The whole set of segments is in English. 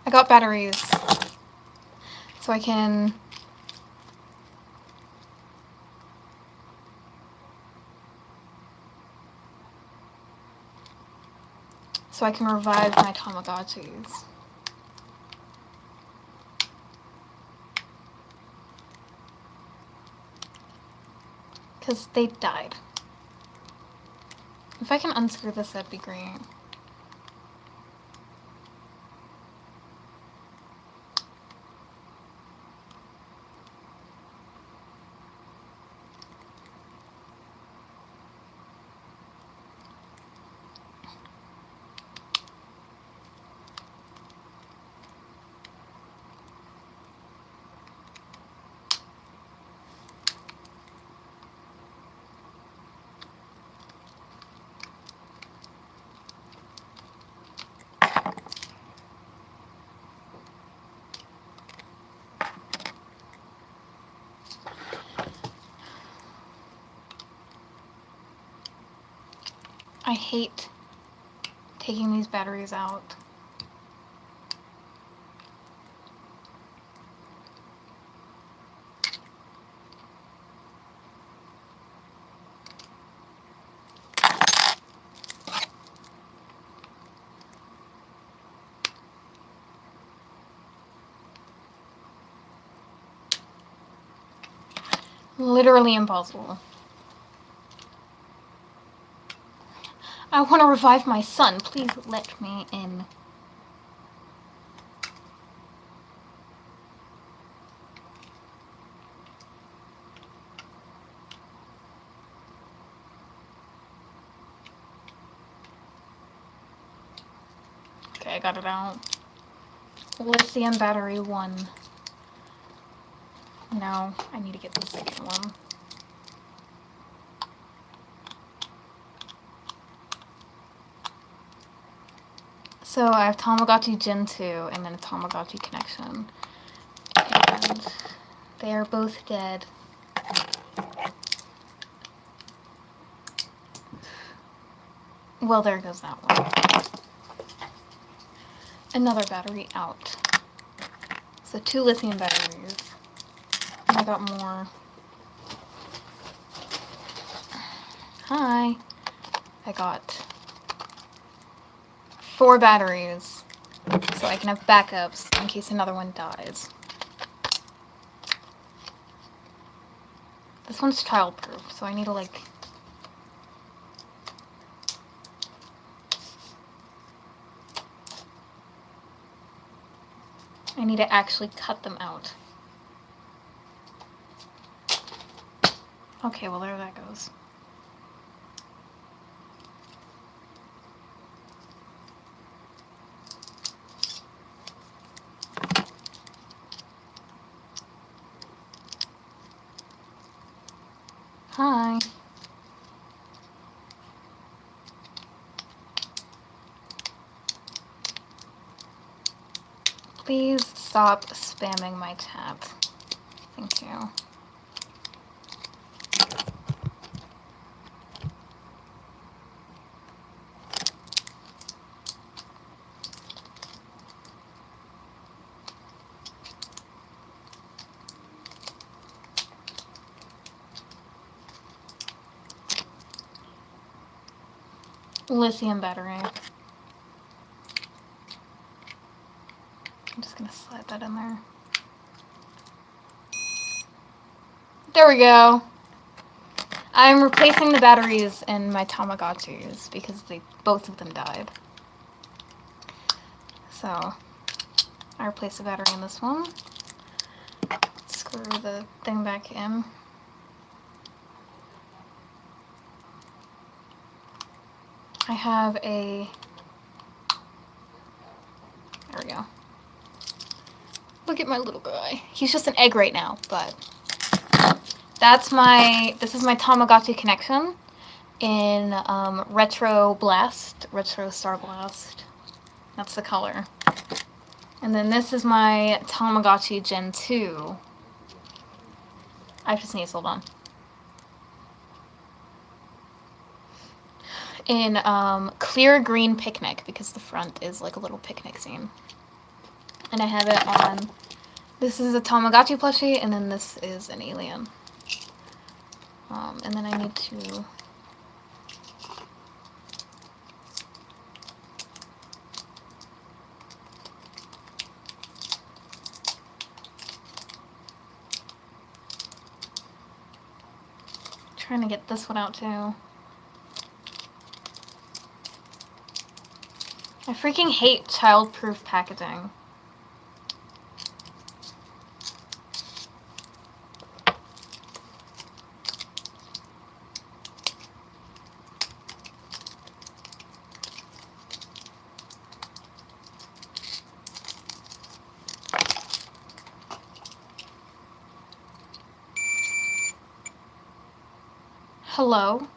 I got batteries. So I can... So I can revive my Tamagotchis. Because they died. If I can unscrew this, that'd be great. I hate taking these batteries out. Literally impossible. I want to revive my son. Please let me in. Okay, I got it out. Lithium battery 1. No, I need to get the second one. So I have Tamagotchi Gen 2 and then a Tamagotchi connection. And they are both dead. Well, there goes that one. Another battery out. So 2 lithium batteries. And I got more. Hi. I got 4 batteries. So I can have backups in case another one dies. This one's childproof, so I need to like... I need to actually cut them out. Okay, well there that goes. Hi. Please stop spamming my chat. Thank you. Lithium battery. I'm just gonna slide that in there. There we go. I'm replacing the batteries in my Tamagotchis because both of them died. So I replaced the battery in this one. Screw the thing back in. I have a... There we go. Look at my little guy. He's just an egg right now, but... This is my Tamagotchi connection in Retro Blast, Retro Star Blast. That's the color. And then this is my Tamagotchi Gen 2. I have to sneeze, hold on. In clear green picnic, because the front is like a little picnic scene. And I have it on, this is a Tamagotchi plushie, and then this is an alien. And then I need to trying to get this one out too. I freaking hate child-proof packaging. Hello?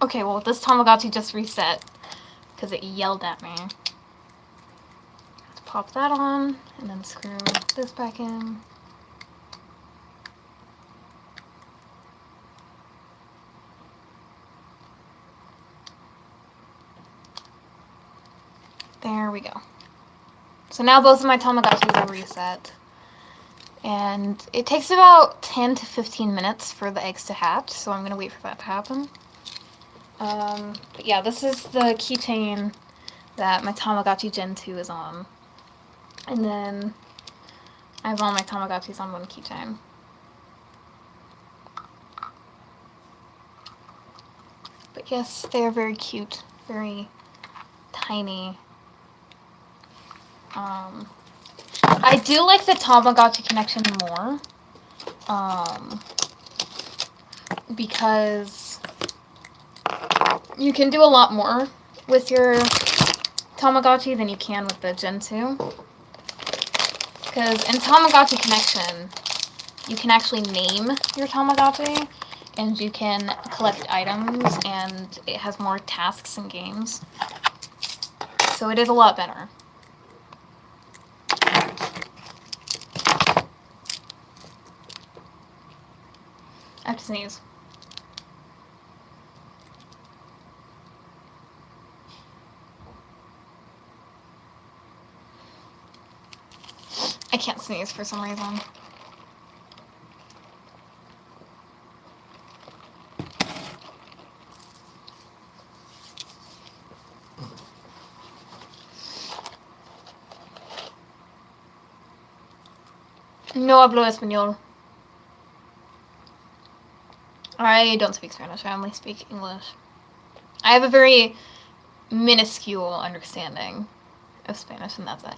Okay, well, this Tamagotchi just reset because it yelled at me. Let's pop that on and then screw this back in. There we go. So now both of my Tamagotchis are reset. And it takes about 10 to 15 minutes for the eggs to hatch, so I'm going to wait for that to happen. But yeah, this is the keychain that my Tamagotchi Gen 2 is on. And then I have all my Tamagotchis on one keychain. But yes, they are very cute, very tiny. I do like the Tamagotchi connection more, because you can do a lot more with your Tamagotchi than you can with the Gen 2. Because in Tamagotchi connection, you can actually name your Tamagotchi, and you can collect items, and it has more tasks and games. So it is a lot better. I have to sneeze. I can't sneeze for some reason. No hablo español. I don't speak Spanish, I only speak English. I have a very minuscule understanding of Spanish, and that's it.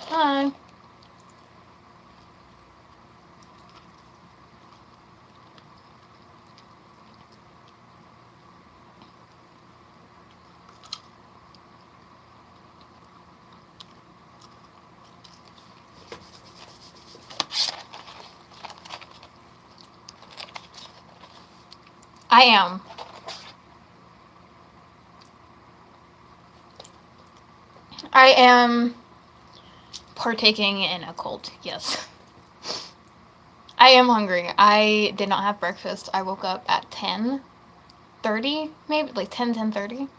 Hi. I am. I am partaking in a cult, yes. I am hungry. I did not have breakfast. I woke up at 10:30, maybe, like 10:30.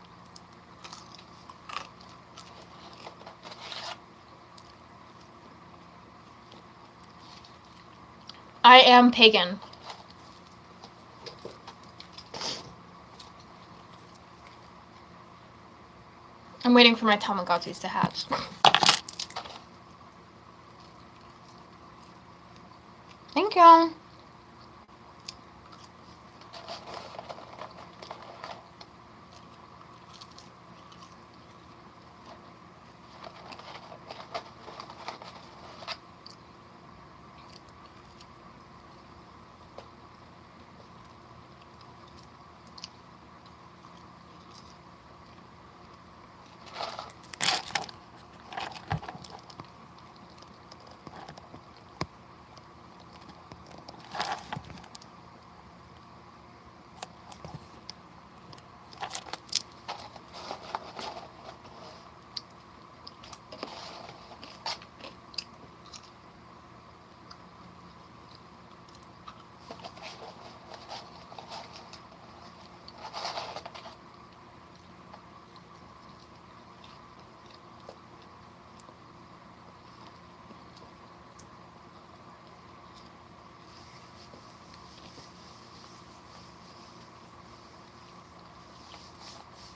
I am pagan. I'm waiting for my Tamagotchis to hatch. Thank you.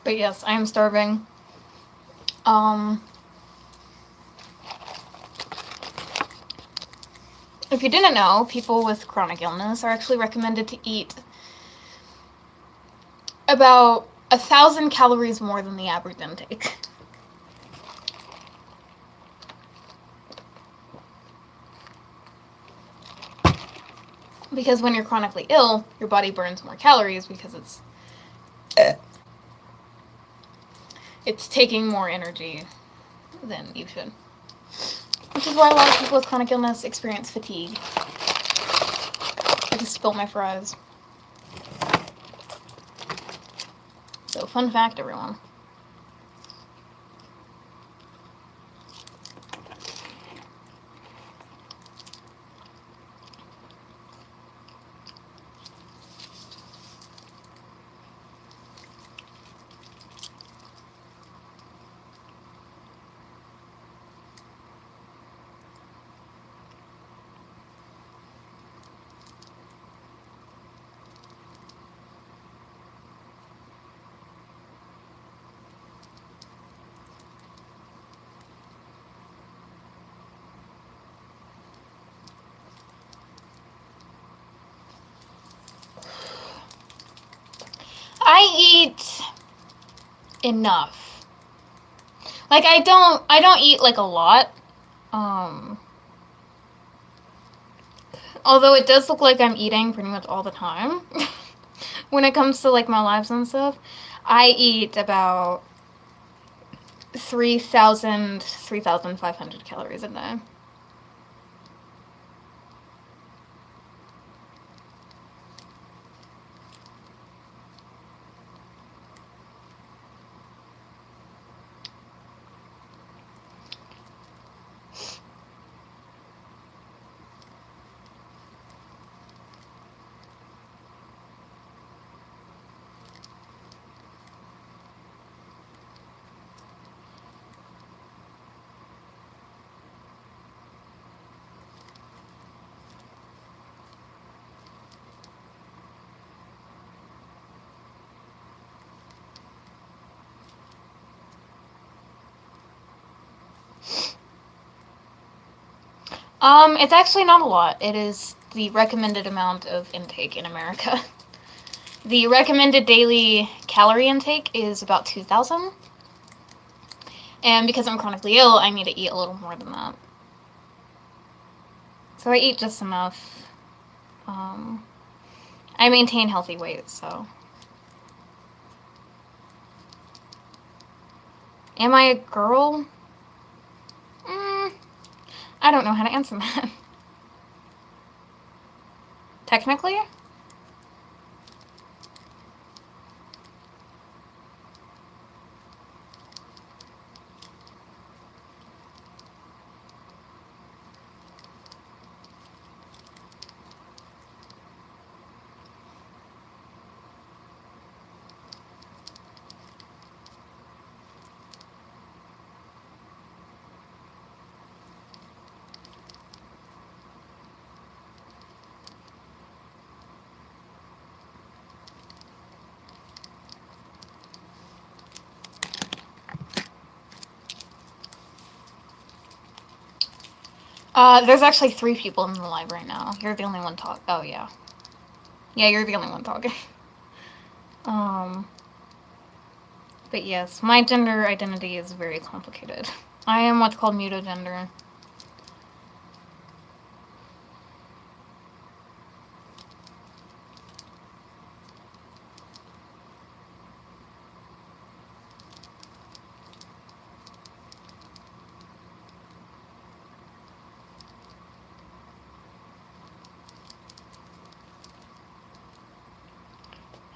But yes, I am starving. If you didn't know, people with chronic illness are actually recommended to eat about 1,000 calories more than the average intake. Because when you're chronically ill, your body burns more calories because it's taking more energy than you should. Which is why a lot of people with chronic illness experience fatigue. I just spilled my fries. So, fun fact, everyone. I eat enough. Like, I don't eat, like, a lot. Although it does look like I'm eating pretty much all the time. When it comes to, like, my lives and stuff, I eat about 3,500 calories a day. It's actually not a lot. It is the recommended amount of intake in America. The recommended daily calorie intake is about 2,000. And because I'm chronically ill, I need to eat a little more than that. So I eat just enough. I maintain healthy weight, so. Am I a girl? I don't know how to answer that. Technically? There's actually 3 people in the live right now. You're the only one talking. Oh, yeah. Yeah, you're the only one talking. But yes, my gender identity is very complicated. I am what's called mutagender.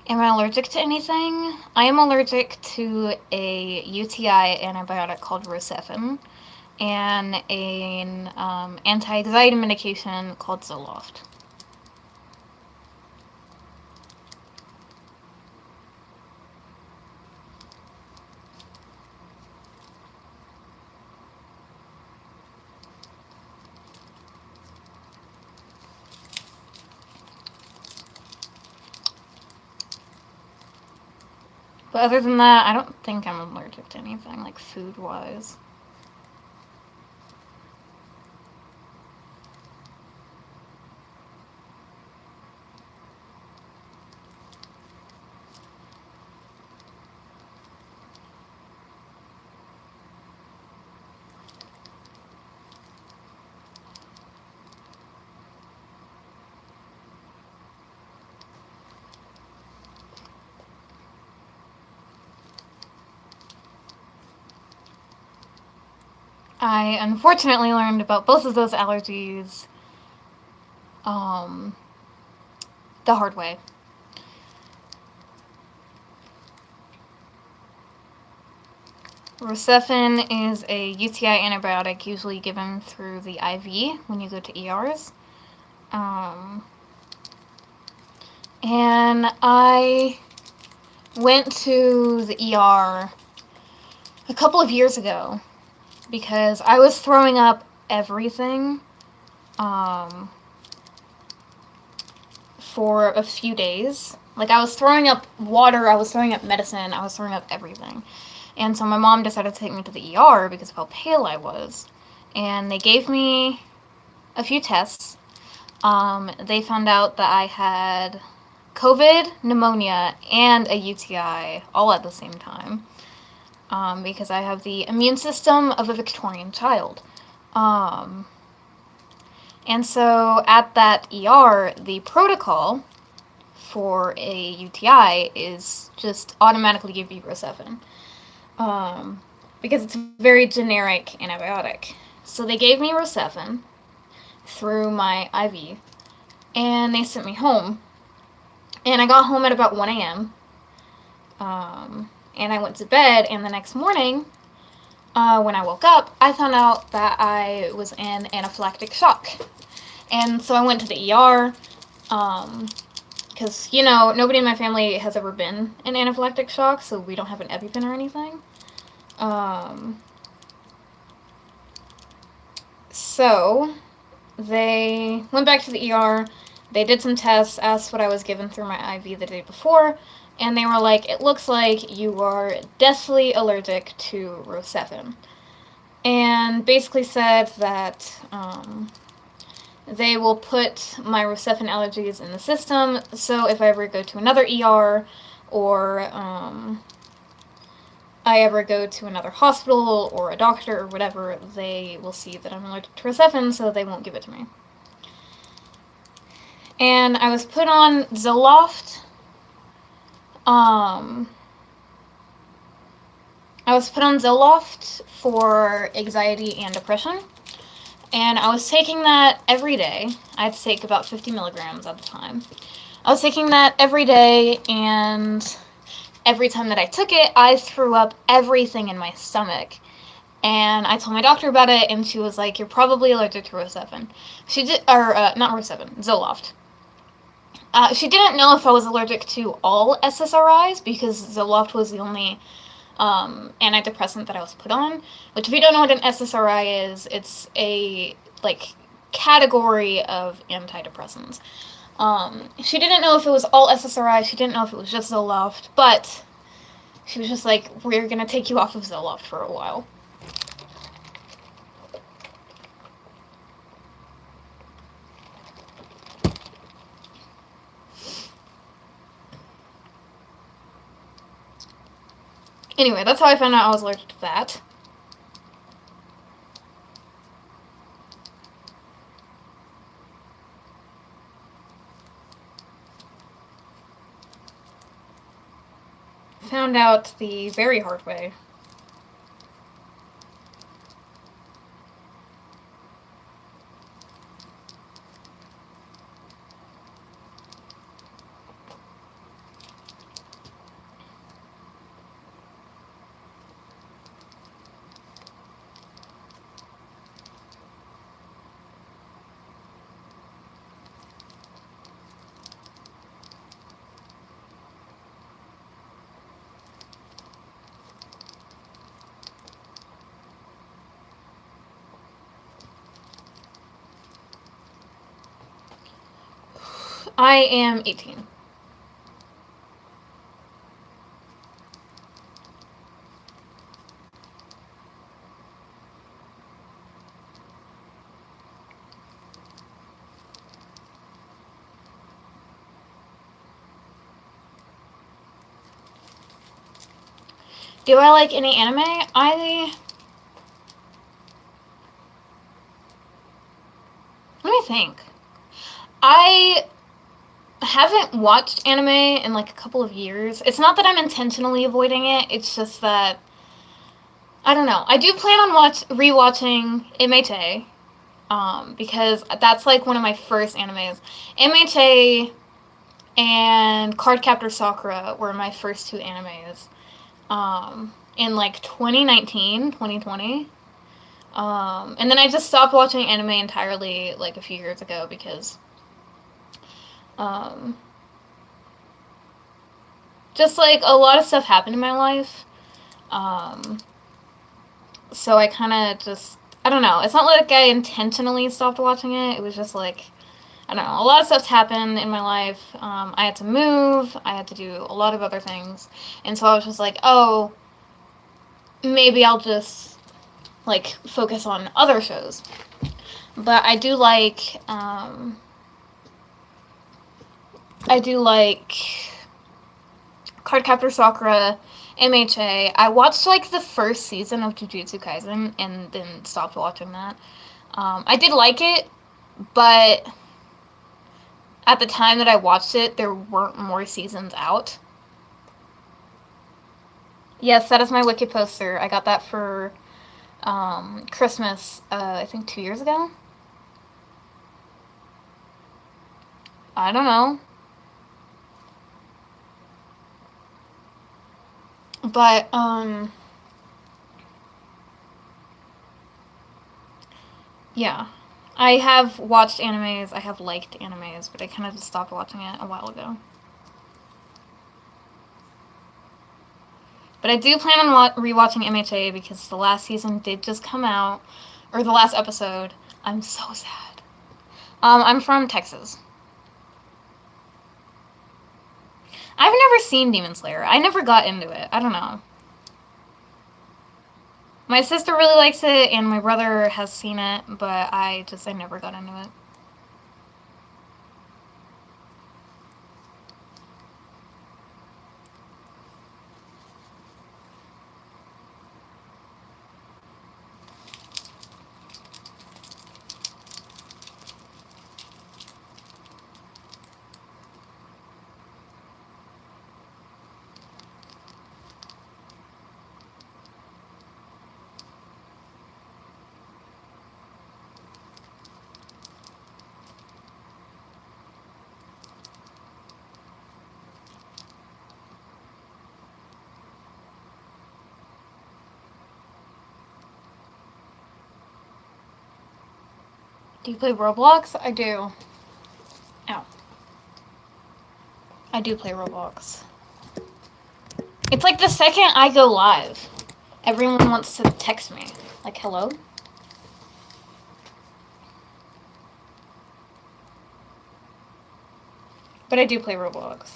Am I allergic to anything? I am allergic to a UTI antibiotic called Rocephin and an anti-anxiety medication called Zoloft. But other than that, I don't think I'm allergic to anything, like food-wise. I unfortunately learned about both of those allergies the hard way. Rocephin is a UTI antibiotic usually given through the IV when you go to ERs. And I went to the ER a couple of years ago because I was throwing up everything for a few days. Like, I was throwing up water, I was throwing up medicine, I was throwing up everything. And so my mom decided to take me to the ER because of how pale I was. And they gave me a few tests. They found out that I had COVID, pneumonia, and a UTI all at the same time. Because I have the immune system of a Victorian child. And so at that ER, the protocol for a UTI is just automatically give you Rocephin. Because it's a very generic antibiotic. So they gave me Rocephin through my IV, and they sent me home. And I got home at about 1 a.m., and I went to bed, and the next morning, when I woke up, I found out that I was in anaphylactic shock. And so I went to the ER, because, you know, nobody in my family has ever been in anaphylactic shock, so we don't have an EpiPen or anything. So they went back to the ER, they did some tests, asked what I was given through my IV the day before, and they were like, it looks like you are deathly allergic to Rocephin. And basically said that they will put my Rocephin allergies in the system, so if I ever go to another ER or I ever go to another hospital or a doctor or whatever, they will see that I'm allergic to Rocephin, so they won't give it to me. And I was put on Zoloft. I was put on Zoloft for anxiety and depression. And I was taking that every day. I had to take about 50 milligrams at the time. I was taking that every day, and every time that I took it, I threw up everything in my stomach. And I told my doctor about it, and she was like, you're probably allergic to Rocephin. She did, or not Rocephin, Zoloft. She didn't know if I was allergic to all SSRIs, because Zoloft was the only antidepressant that I was put on. Which, if you don't know what an SSRI is, it's a, like, category of antidepressants. She didn't know if it was all SSRI, she didn't know if it was just Zoloft, but she was just like, we're gonna take you off of Zoloft for a while. Anyway, that's how I found out I was allergic to that. Found out the very hard way. I am 18. Do I like any anime? Let me think. I haven't watched anime in like a couple of years. It's not that I'm intentionally avoiding it, it's just that I don't know. I do plan on rewatching MHA, because that's like one of my first animes. MHA and Cardcaptor Sakura were my first two animes, in like 2019, 2020. And then I just stopped watching anime entirely like a few years ago because um, just like a lot of stuff happened in my life. So I kind of just, I don't know. It's not like I intentionally stopped watching it. It was just like, I don't know. A lot of stuff's happened in my life. I had to move. I had to do a lot of other things. And so I was just like, oh, maybe I'll just like focus on other shows. But I do like Cardcaptor Sakura, MHA. I watched like the first season of Jujutsu Kaisen and then stopped watching that. I did like it, but at the time that I watched it, there weren't more seasons out. Yes, that is my Wiki poster. I got that for Christmas, I think 2 years ago. I don't know. But, yeah. I have watched animes, I have liked animes, but I kind of just stopped watching it a while ago. But I do plan on rewatching MHA because the last season did just come out, or the last episode. I'm so sad. I'm from Texas. I've never seen Demon Slayer. I never got into it. I don't know. My sister really likes it, and my brother has seen it, but I never got into it. Do you play Roblox? I do. Ow. I do play Roblox. It's like the second I go live, everyone wants to text me. Like, hello? But I do play Roblox.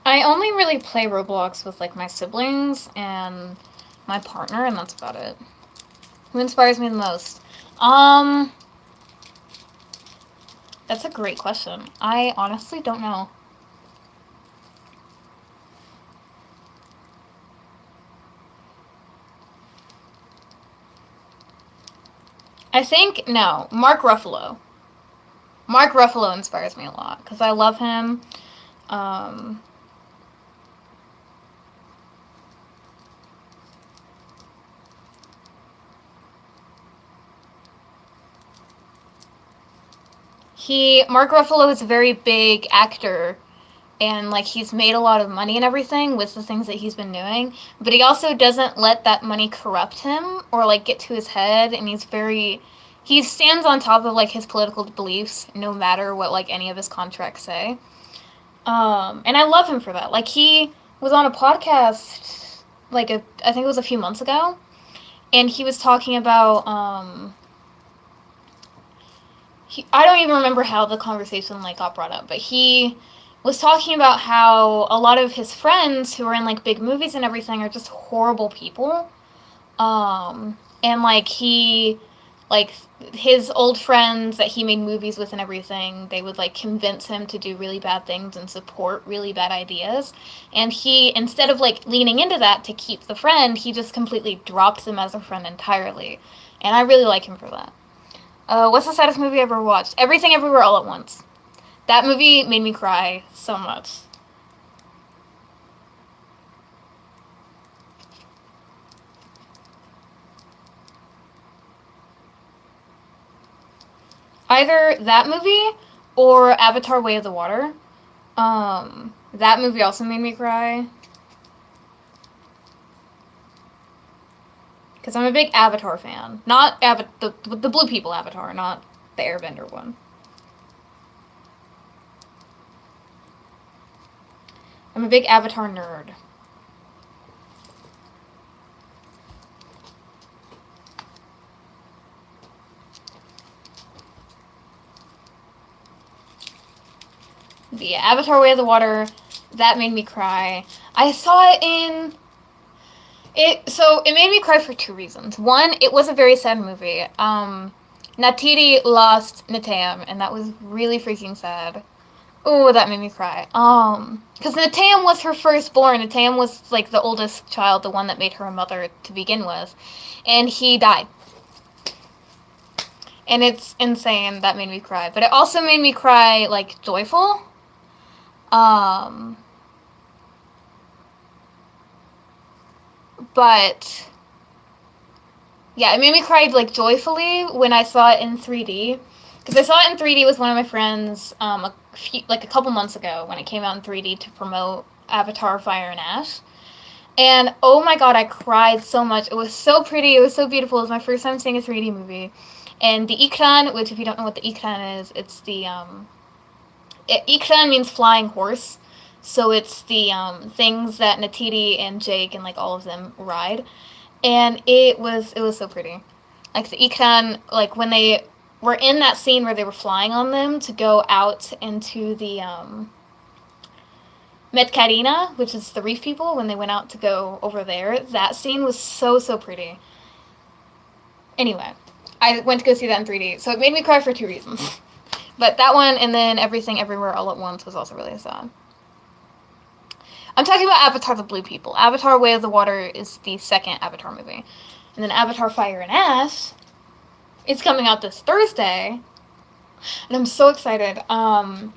I only really play Roblox with like my siblings and my partner, and that's about it. Who inspires me the most? That's a great question. I honestly don't know. I think, no, Mark Ruffalo. Mark Ruffalo inspires me a lot because I love him. Mark Ruffalo is a very big actor, and like he's made a lot of money and everything with the things that he's been doing, but he also doesn't let that money corrupt him or like get to his head, and he stands on top of like his political beliefs no matter what like any of his contracts say. And I love him for that. Like he was on a podcast like I think it was a few months ago, and he was talking about I don't even remember how the conversation like got brought up, but he was talking about how a lot of his friends who are in like big movies and everything are just horrible people. And like his old friends that he made movies with and everything, they would like convince him to do really bad things and support really bad ideas. And he, instead of like leaning into that to keep the friend, he just completely dropped them as a friend entirely. And I really like him for that. What's the saddest movie I ever watched? Everything Everywhere All at Once. That movie made me cry so much. Either that movie or Avatar: Way of the Water. That movie also made me cry. Because I'm a big Avatar fan. Not the Blue People Avatar, not the Airbender one. I'm a big Avatar nerd. But yeah, Avatar: Way of the Water, that made me cry. I saw it in... So, it made me cry for two reasons. One, it was a very sad movie. Natiri lost Nateam, and that was really freaking sad. Oh, that made me cry. Because Nateam was her firstborn. Nateam was, like, the oldest child, the one that made her a mother to begin with. And he died. And it's insane. That made me cry. But it also made me cry, like, joyful. But yeah, it made me cry like joyfully when I saw it in 3D. Because I saw it in 3D with one of my friends a couple months ago when it came out in 3D to promote Avatar: Fire and Ash. And oh my god, I cried so much. It was so pretty. It was so beautiful. It was my first time seeing a 3D movie. And the ikran, which if you don't know what the ikran is, it's the ikran means flying horse. So it's the things that Natiri and Jake and like all of them ride. And it was so pretty. Like the ikran, like when they were in that scene where they were flying on them to go out into the Metkarina, which is the reef people, when they went out to go over there, that scene was so pretty. Anyway, I went to go see that in 3D, so it made me cry for two reasons. But that one, and then Everything Everywhere All at Once was also really sad. I'm talking about Avatar: The Blue People. Avatar: Way of the Water is the second Avatar movie. And then Avatar: Fire and Ash, it's coming out this Thursday. And I'm so excited. Because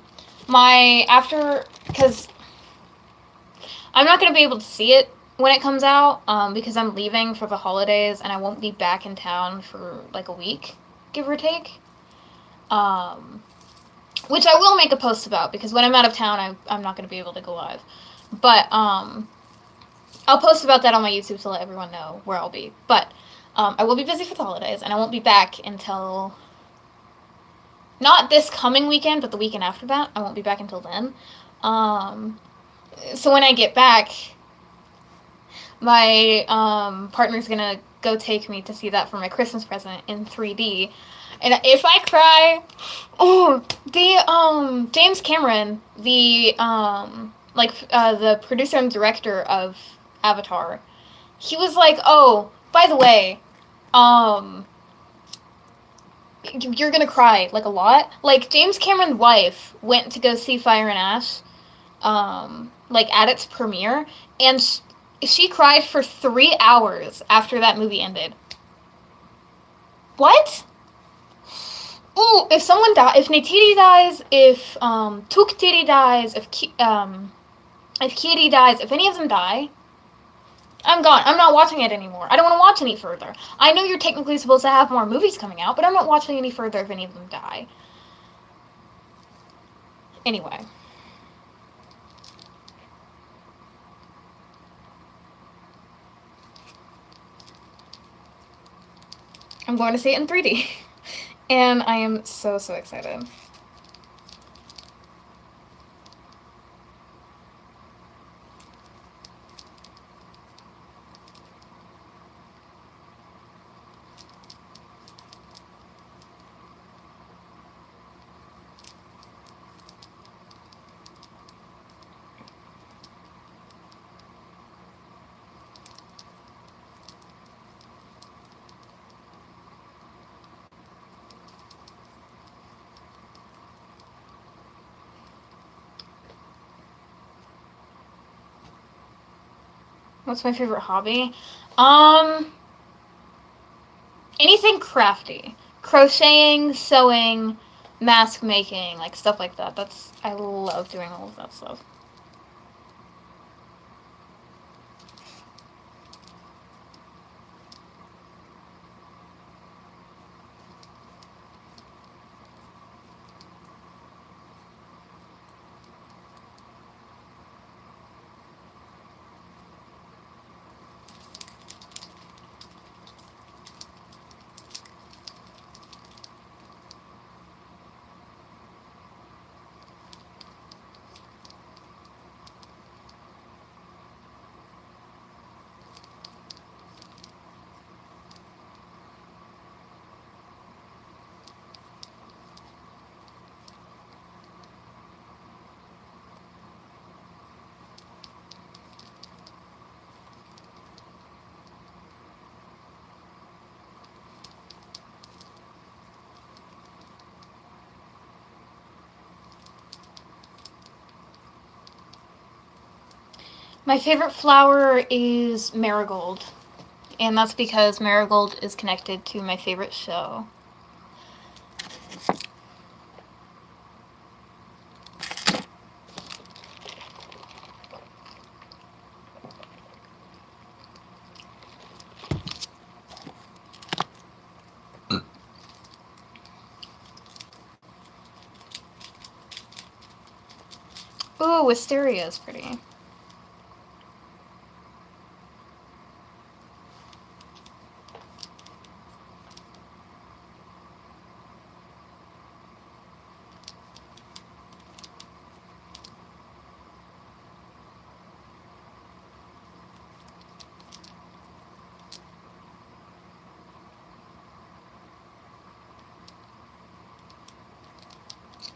I'm not going to be able to see it when it comes out, because I'm leaving for the holidays and I won't be back in town for like a week, give or take. Which I will make a post about, because when I'm out of town, I'm not going to be able to go live. But, I'll post about that on my YouTube to let everyone know where I'll be. But, I will be busy for the holidays, and I won't be back until... not this coming weekend, but the weekend after that. I won't be back until then. So when I get back, my, partner's gonna go take me to see that for my Christmas present in 3D. And if I cry... oh, the, James Cameron, the, the producer and director of Avatar, he was like, oh, by the way, you're gonna cry, like, a lot. Like, James Cameron's wife went to go see Fire and Ash, at its premiere, and she cried for 3 hours after that movie ended. What? Ooh, if someone dies, if Neytiri dies, if, Tuktiri dies, if Kiri dies, if any of them die, I'm gone. I'm not watching it anymore. I don't want to watch any further. I know you're technically supposed to have more movies coming out, but I'm not watching any further if any of them die. Anyway. I'm going to see it in 3D. And I am so excited. What's my favorite hobby? Anything crafty. Crocheting, sewing, mask making, like stuff like that. I love doing all of that stuff. My favorite flower is marigold, and that's because marigold is connected to my favorite show. Ooh, wisteria is pretty.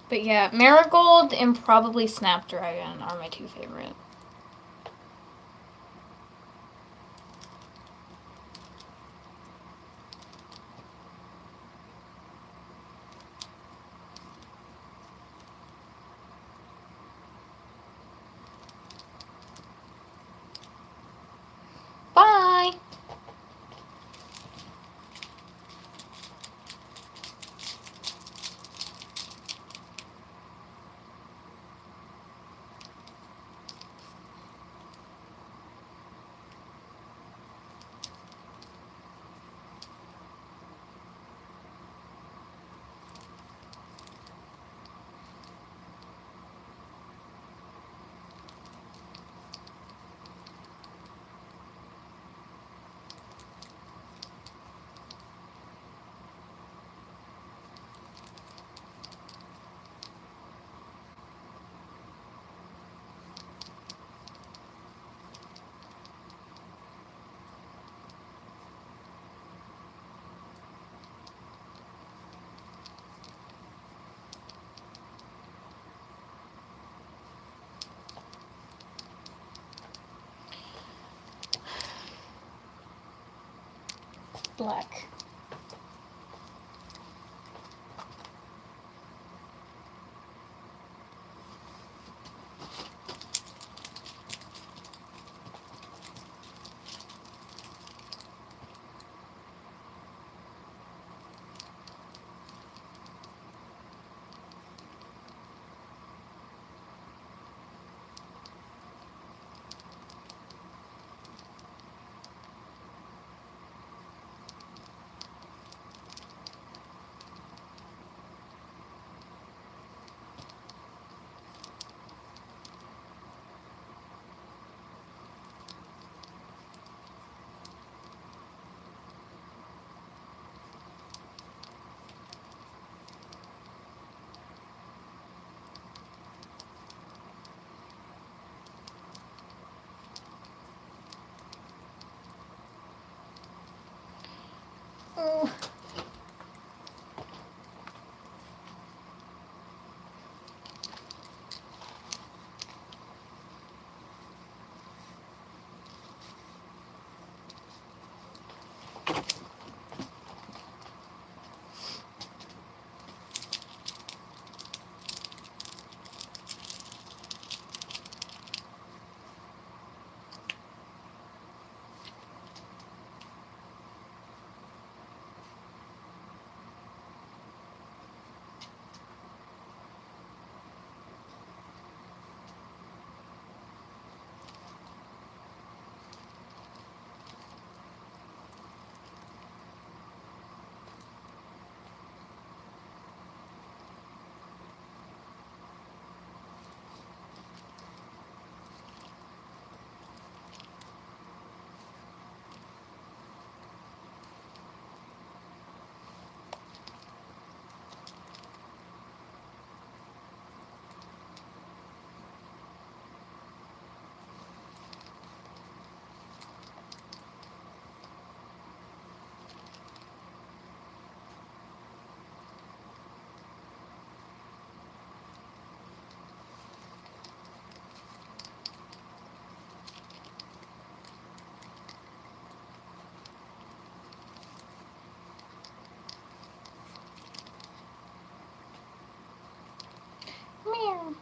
But yeah, marigold and probably snapdragon are my two favorite. Bye! Black. here.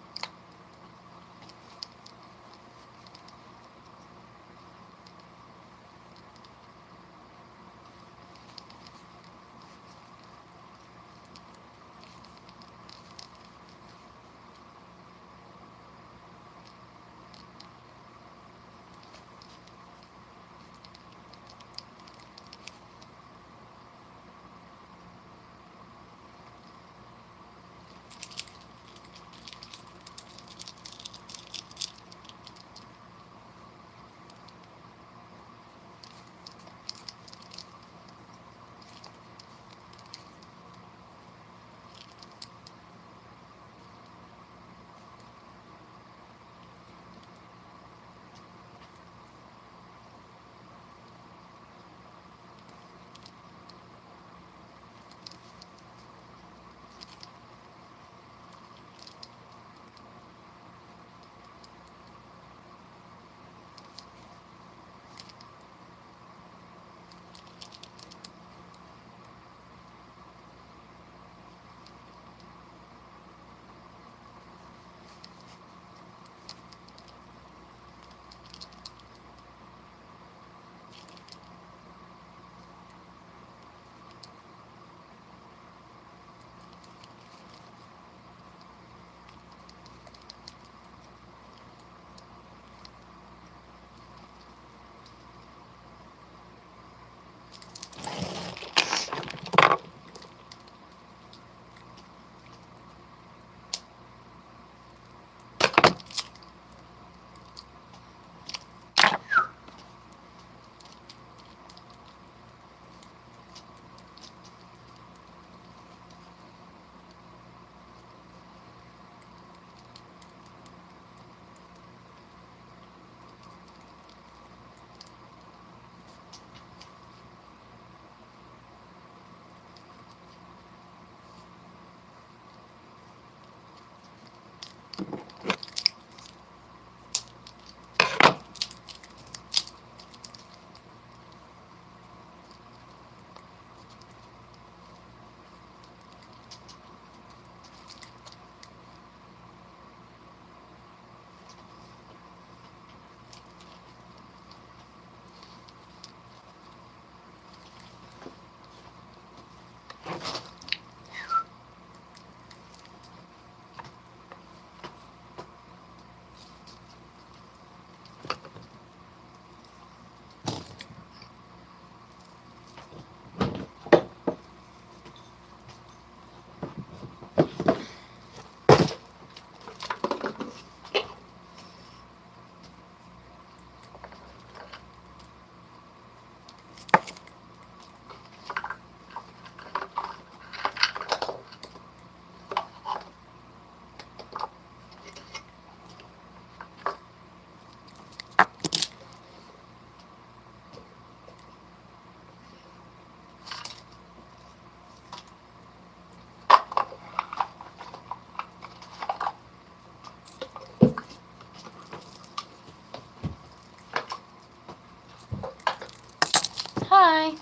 Hi.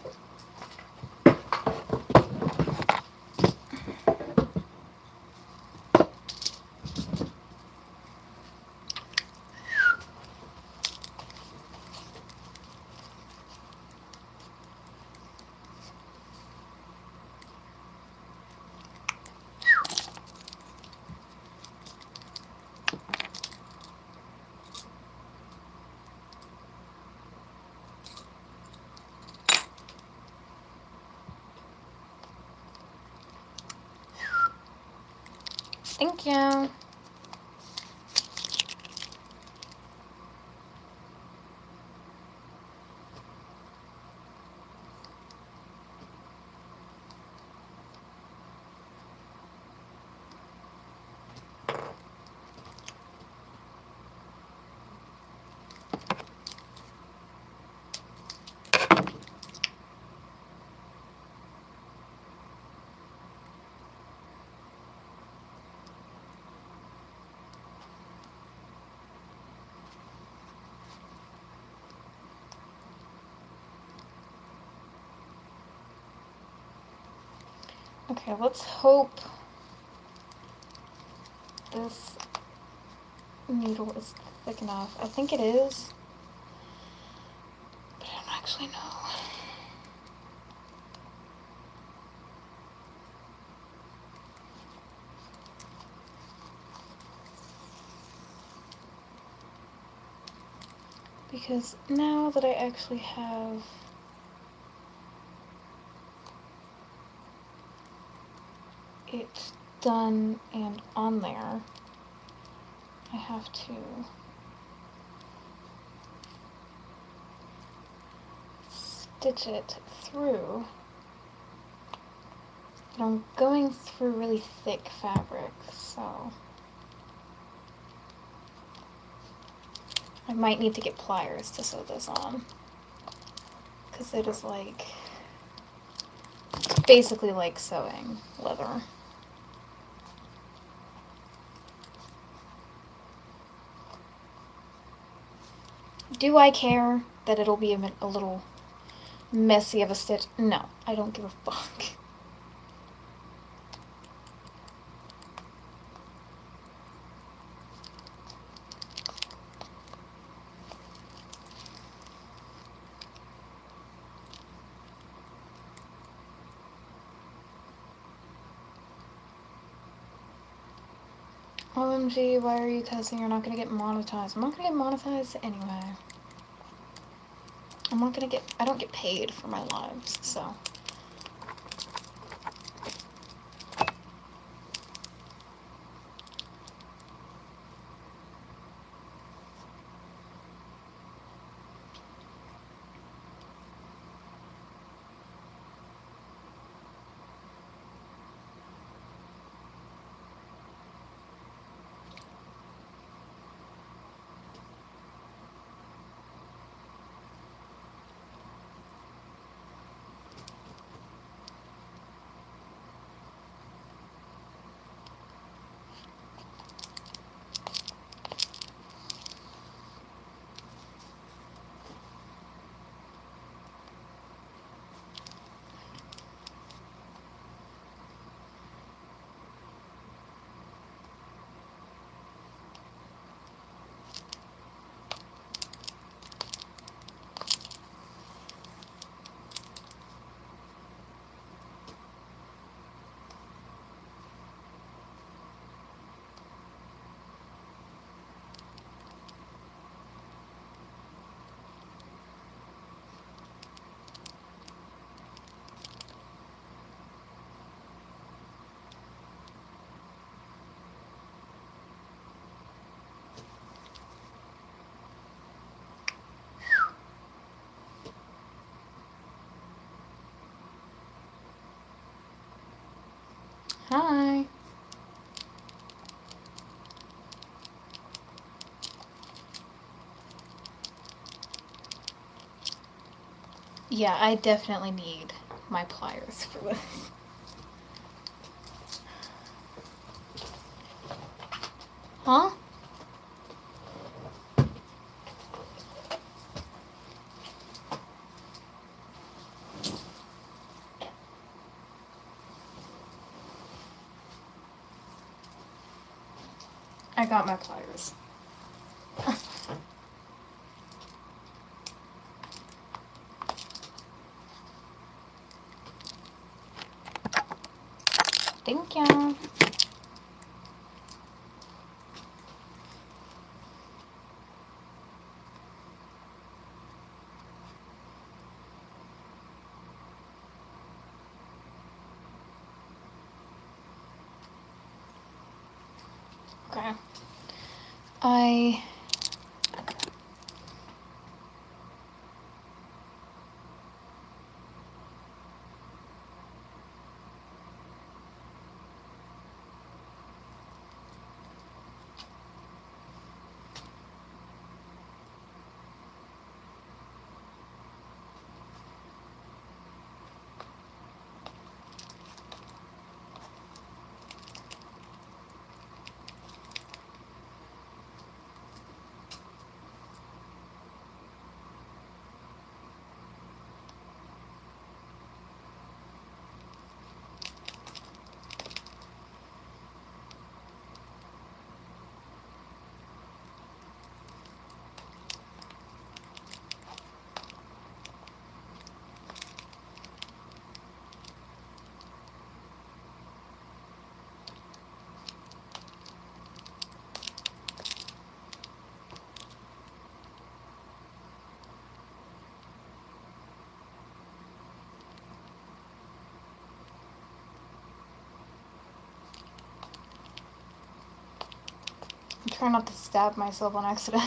Thank you. Okay, let's hope this needle is thick enough. I think it is, but I don't actually know. Because now that I actually have it done and on there, I have to stitch it through. But I'm going through really thick fabric, so I might need to get pliers to sew this on, because it is like, basically like sewing leather. Do I care that it'll be a little messy of a stitch? No, I don't give a fuck. OMG, why are you cussing? You're not gonna get monetized. I'm not gonna get monetized anyway. I don't get paid for my lives, so. Hi. Yeah, I definitely need my pliers for this. Huh? I got my pliers. Thank you. Okay. try not to stab myself on accident.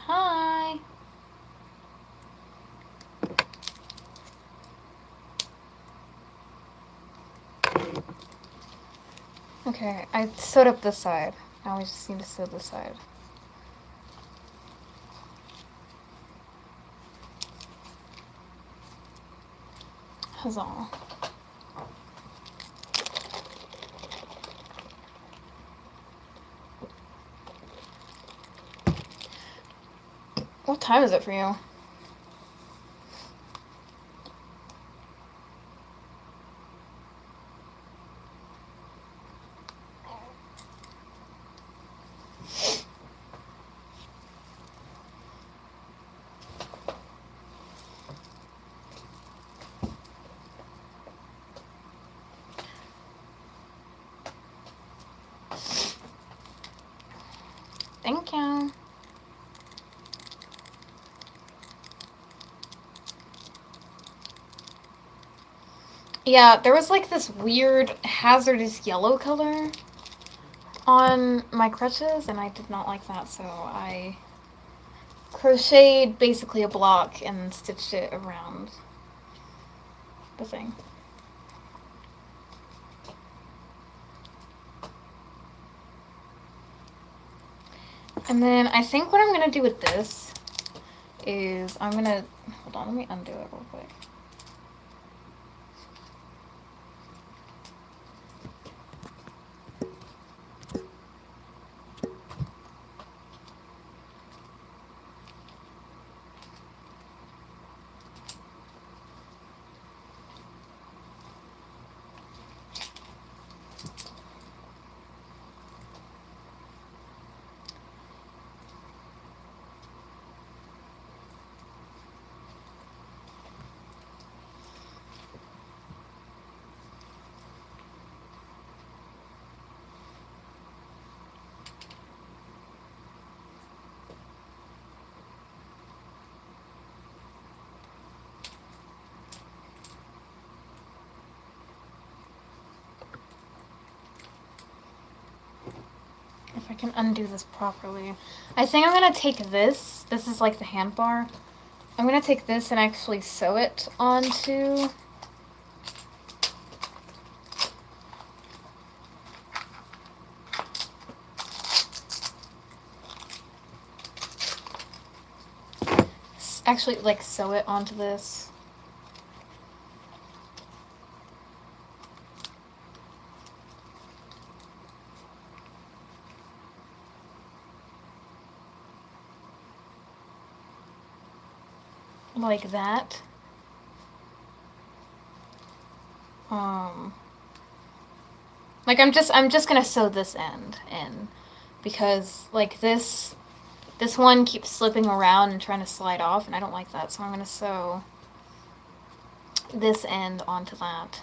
Hi. Okay, I sewed up this side. Now we just need to sew this side. Huzzah. What time is it for you? Thank you. Yeah, there was like this weird hazardous yellow color on my crutches, and I did not like that, so I crocheted basically a block and stitched it around the thing. And then I think what I'm going to do with this is I'm going to, hold on, let me undo it real quick. I can undo this properly. I think I'm gonna take this. This is like the handbar. I'm gonna take this and actually sew it onto. Actually, like, sew it onto this. Like that. Like I'm just gonna sew this end in, because like this one keeps slipping around and trying to slide off, and I don't like that, so I'm gonna sew this end onto that.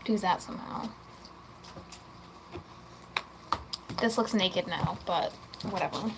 Do that somehow. This looks naked now, but whatever.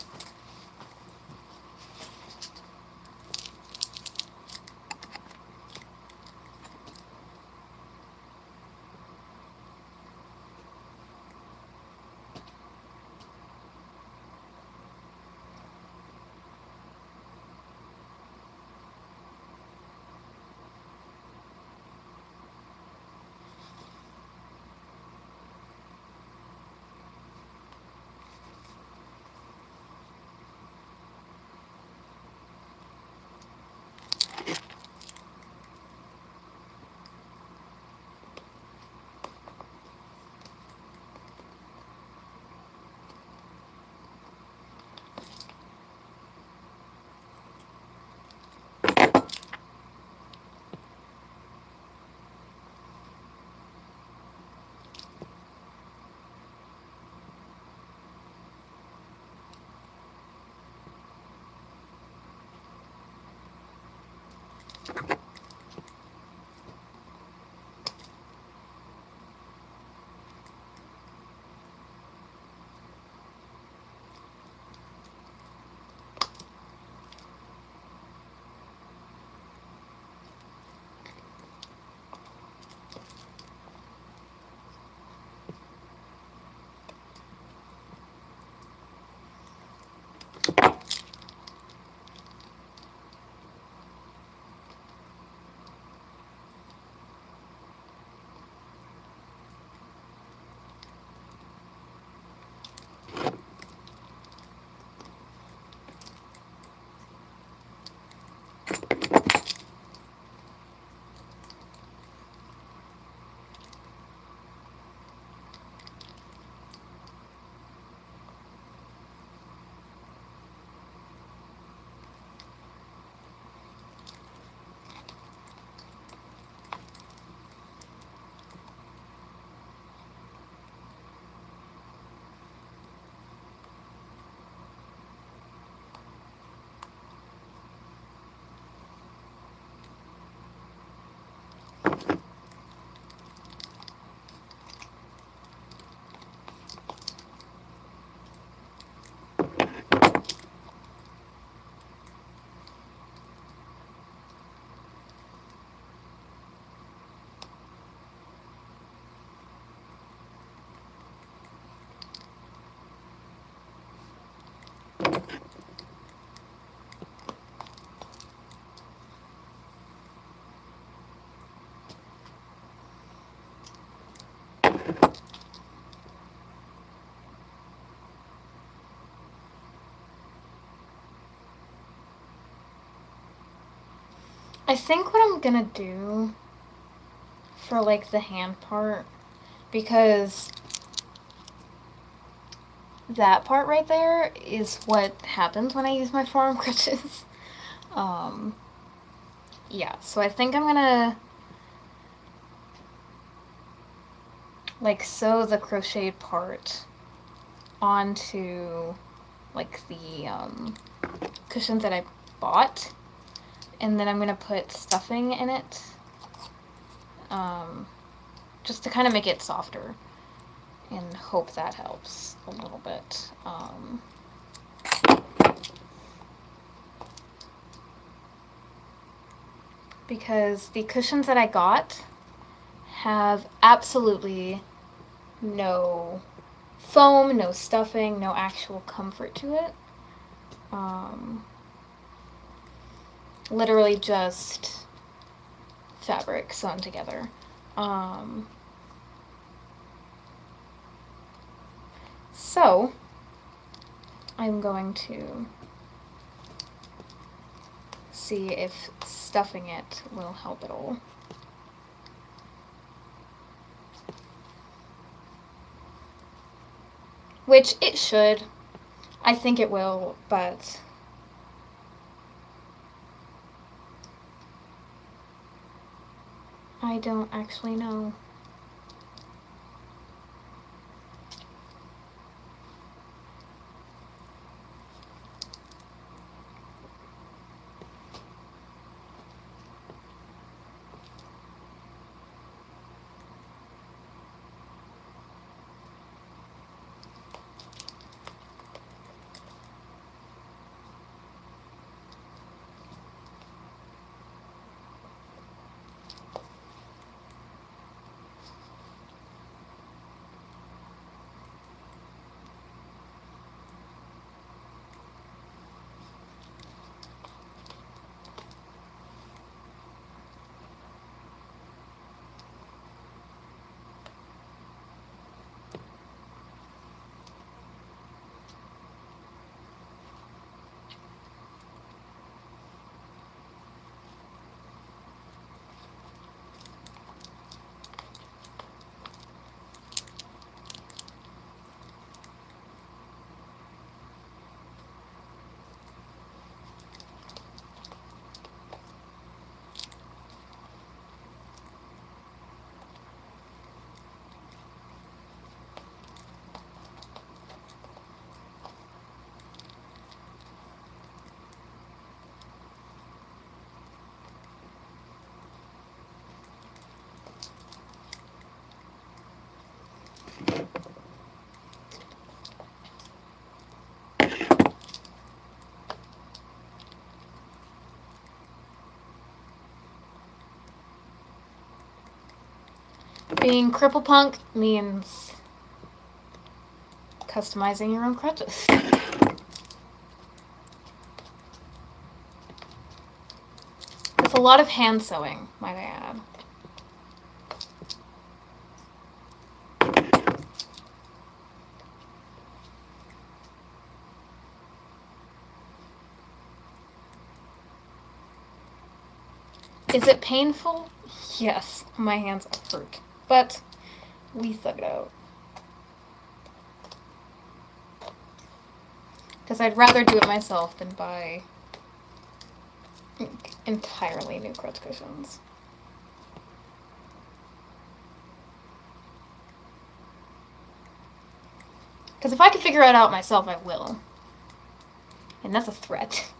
I think what I'm gonna do for like the hand part, because that part right there is what happens when I use my forearm crutches. Yeah, so I think I'm gonna like sew the crocheted part onto like the cushions that I bought, and then I'm gonna put stuffing in it, just to kind of make it softer, and hope that helps a little bit. Because the cushions that I got have absolutely no foam, no stuffing, no actual comfort to it. Literally just fabric sewn together. So I'm going to see if stuffing it will help at all. Which it should. I think it will, but I don't actually know. Being cripplepunk means customizing your own crutches. With a lot of hand sewing, might I add. Is it painful? Yes, my hands hurt, but we thug it out. Because I'd rather do it myself than buy entirely new crutch cushions. Because if I can figure it out myself, I will. And that's a threat.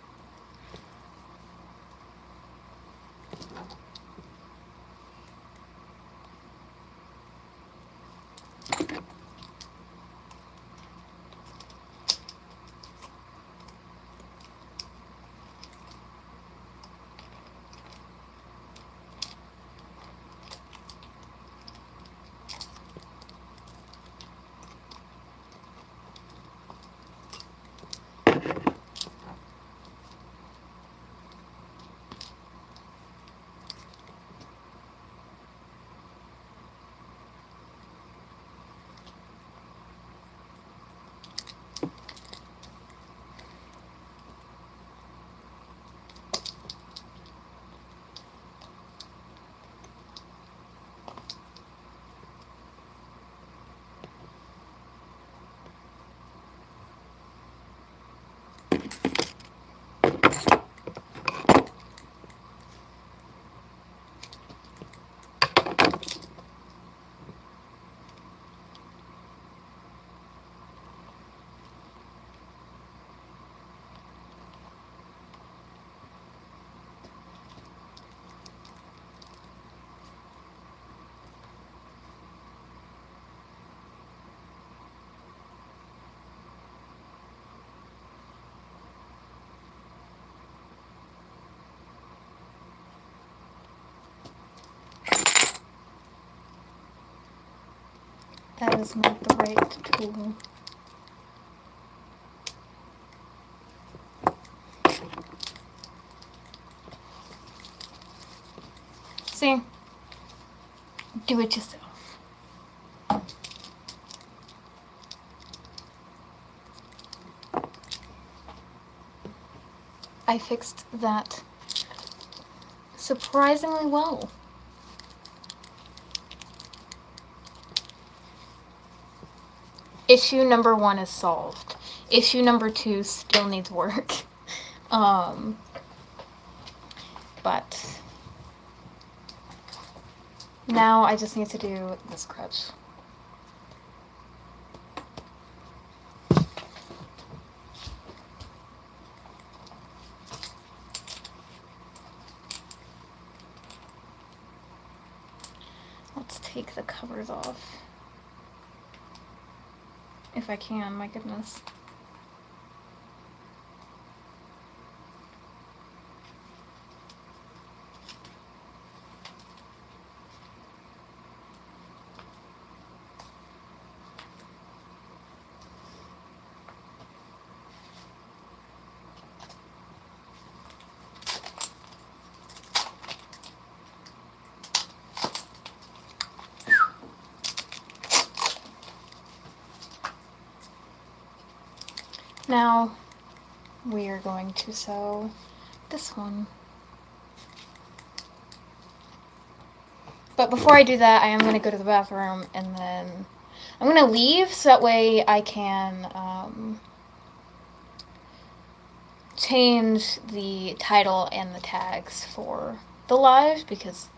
That is not the right tool. See? Do it yourself. I fixed that surprisingly well. Issue number 1 is solved. Issue number 2 still needs work. But now I just need to do this crutch. Let's take the covers off. If I can, my goodness. Now we are going to sew this one. But before I do that, I am going to go to the bathroom and then I'm going to leave so that way I can change the title and the tags for the live because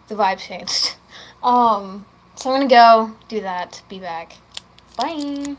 the vibe changed. So I'm going to go do that, be back. Bye!